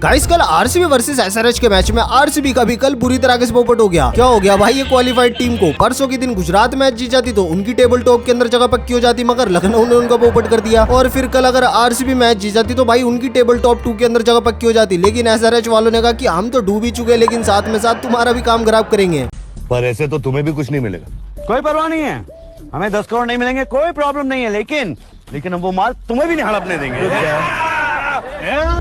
Guys कल RCB versus SRH के match में आरसीबी का भी कल बुरी तरह से पोपट हो गया। क्या हो गया भाई ये क्वालिफाइड टीम को? परसों के दिन गुजरात मैच जीत जाती तो उनकी टेबल टॉप के अंदर जगह पक्की हो जाती, मगर लखनऊ ने उनका पोपट कर दिया। और फिर कल अगर आरसीबी मैच जीत जाती तो भाई उनकी टेबल टॉप 2 के अंदर जगह पक्की हो जाती। लेकिन एसआरएच वालों ने कहा कि हम तो डूब ही चुके, लेकिन साथ में साथ तुम्हारा भी काम खराब करेंगे। पर ऐसे तो तुम्हें भी कुछ नहीं मिलेगा। कोई परवाह नहीं है, हमें 10 करोड़ नहीं मिलेंगे, कोई प्रॉब्लम नहीं है, लेकिन हम वो माल तुम्हें भी नहीं हड़पने देंगे।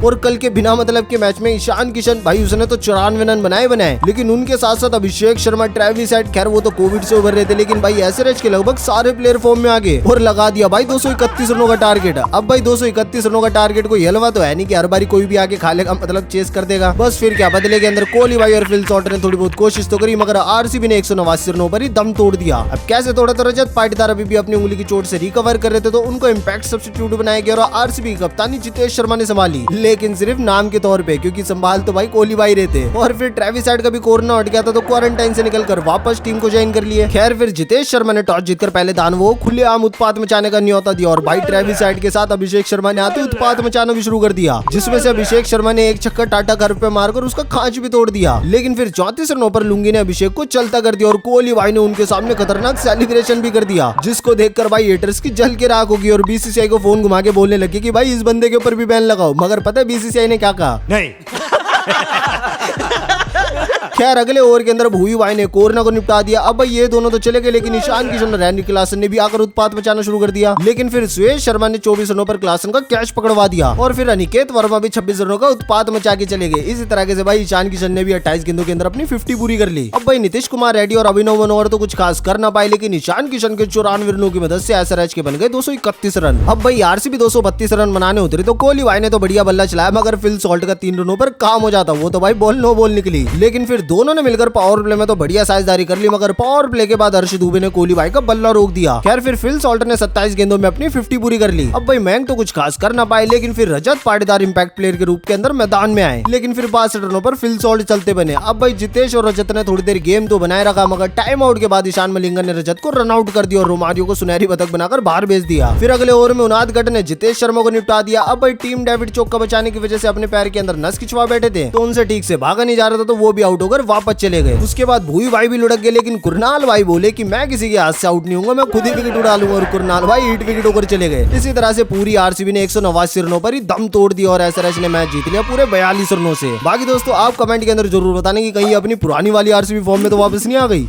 और कल के बिना मतलब के मैच में ईशान किशन भाई उसने तो 94 रन बनाए, लेकिन उनके साथ साथ अभिषेक शर्मा, ट्रेविस हेड, खैर वो तो कोविड से उभर रहे थे, लेकिन भाई एसआरएच के लगभग सारे प्लेयर फॉर्म में आ गए और लगा दिया भाई 231 रनों का टारगेट। अब भाई 231 रनों का टारगेट कोई हलवा तो है नहीं कि हर बारी कोई भी आके खा लेगा, मतलब चेस कर देगा। बस फिर क्या, बदले के अंदर कोहली भाई और फिल सॉल्टर ने थोड़ी बहुत कोशिश तो करी, मगर आरसीबी ने 189 रनों पर ही दम तोड़ दिया। अब कैसे तोड़ा? तो रजत पाटीदार अभी भी अपनी उंगली की चोट से रिकवर कर रहे थे, तो उनको इम्पैक्ट सब्स्टिट्यूट बनाया गया और आरसीबी की कप्तानी जितेश शर्मा ने संभाली, लेकिन सिर्फ नाम के तौर पे, क्योंकि संभाल तो भाई कोहली भाई रहते। और फिर ट्रेविस हेड का भी कोरोना हट गया था, तो क्वारंटाइन से निकलकर वापस टीम को ज्वाइन कर लिए। खैर फिर जितेश शर्मा ने टॉस जीतकर पहले दानवों को खुलेआम उत्पात मचाने का न्योता दिया और भाई ट्रेविस हेड के साथ अभिषेक शर्मा ने आते उत्पात मचाना भी शुरू कर दिया, जिसमें से अभिषेक शर्मा ने एक छक्का टाटा कर्व पे मारकर उसका खांच भी तोड़ दिया। लेकिन फिर 34 रनों पर लुंगी ने अभिषेक को चलता कर दिया और कोहली भाई ने उनके सामने खतरनाक सेलिब्रेशन भी कर दिया, जिसको देखकर भाई हेटर्स की जल के राख होगी और बीसीसीआई को फोन घुमा के बोलने लगे कि भाई इस बंदे के ऊपर भी बैन लगाओ। मगर पता है बीसीसीआई ने क्या कहा? नहीं। खैर अगले ओवर के अंदर भुवी भाई ने कोरोना को निपटा दिया। अब भाई ये दोनों तो चले गए, लेकिन ईशान किशन और रैनी क्लासन ने भी आकर उत्पात मचाना शुरू कर दिया। लेकिन फिर सुयश शर्मा ने 24 रनों पर क्लासन का कैच पकड़वा दिया और फिर अनिकेत वर्मा भी 26 रनों का उत्पात मचा के चले गए। इसी तरह से भाई ईशान किशन ने भी 28 गेंदों के अंदर अपनी 50 पूरी कर ली। अब भाई नीतीश कुमार रेड्डी और अभिनव मनोहर तो कुछ खास कर ना पाए, लेकिन ईशान किशन के 94 रनों की मदद से एसआरएच के बन गए 231 रन। अब भाई आरसीबी 232 रन बनाने उतरी तो कोहली भाई ने तो बढ़िया बल्ला चलाया, मगर फिल सॉल्ट का 3 रनों पर काम हो जाता, वो तो भाई बॉल नो बॉल निकली। लेकिन फिर दोनों ने मिलकर पावर प्ले में तो बढ़िया साझेदारी कर ली, मगर पावर प्ले के बाद हर्ष दुबे ने कोहली भाई का बल्ला रोक दिया। खैर फिर फिल सॉल्टर ने 27 गेंदों में अपनी 50 पूरी कर ली। अब भाई मैंग तो कुछ खास कर ना पाए, लेकिन फिर रजत पाटीदार इंपैक्ट प्लेयर के रूप के अंदर मैदान में आए, लेकिन फिर 62 रनों पर फिल सॉल्ट चलते बने। अब भाई जितेश और रजत ने थोड़ी देर गेम तो बनाए रखा, मगर टाइम आउट के बाद ईशान मलिंगन ने रजत को रन आउट कर दिया और रोमारियो को सुनहरी बतख बनाकर बाहर भेज दिया। फिर अगले ओवर में उनादगढ़ ने जितेश शर्मा को निपटा दिया। अब भाई टीम डेविड चौका बचाने की वजह से अपने पैर के अंदर नस खिंचवा बैठे थे, तो उनसे ठीक से भागा नहीं जा रहा था, तो वो भी आउट होकर वापस चले गए। उसके बाद भुवी भाई भी लुढ़क गए, लेकिन कुरनाल भाई बोले कि मैं किसी के हाथ से आउट नहीं हूँ, मैं खुद ही विकेट उड़ा लूंगा, और कुरनाल भाई हिट विकेट होकर चले गए। इसी तरह से पूरी आरसीबी ने 189 रनों पर ही दम तोड़ दिया और एसआरएच ने मैच जीत लिया पूरे 42 रनों से। बाकी दोस्तों आप कमेंट के अंदर जरूर बताने की कहीं अपनी पुरानी वाली आरसीबी फॉर्म में तो वापस नहीं आ गई।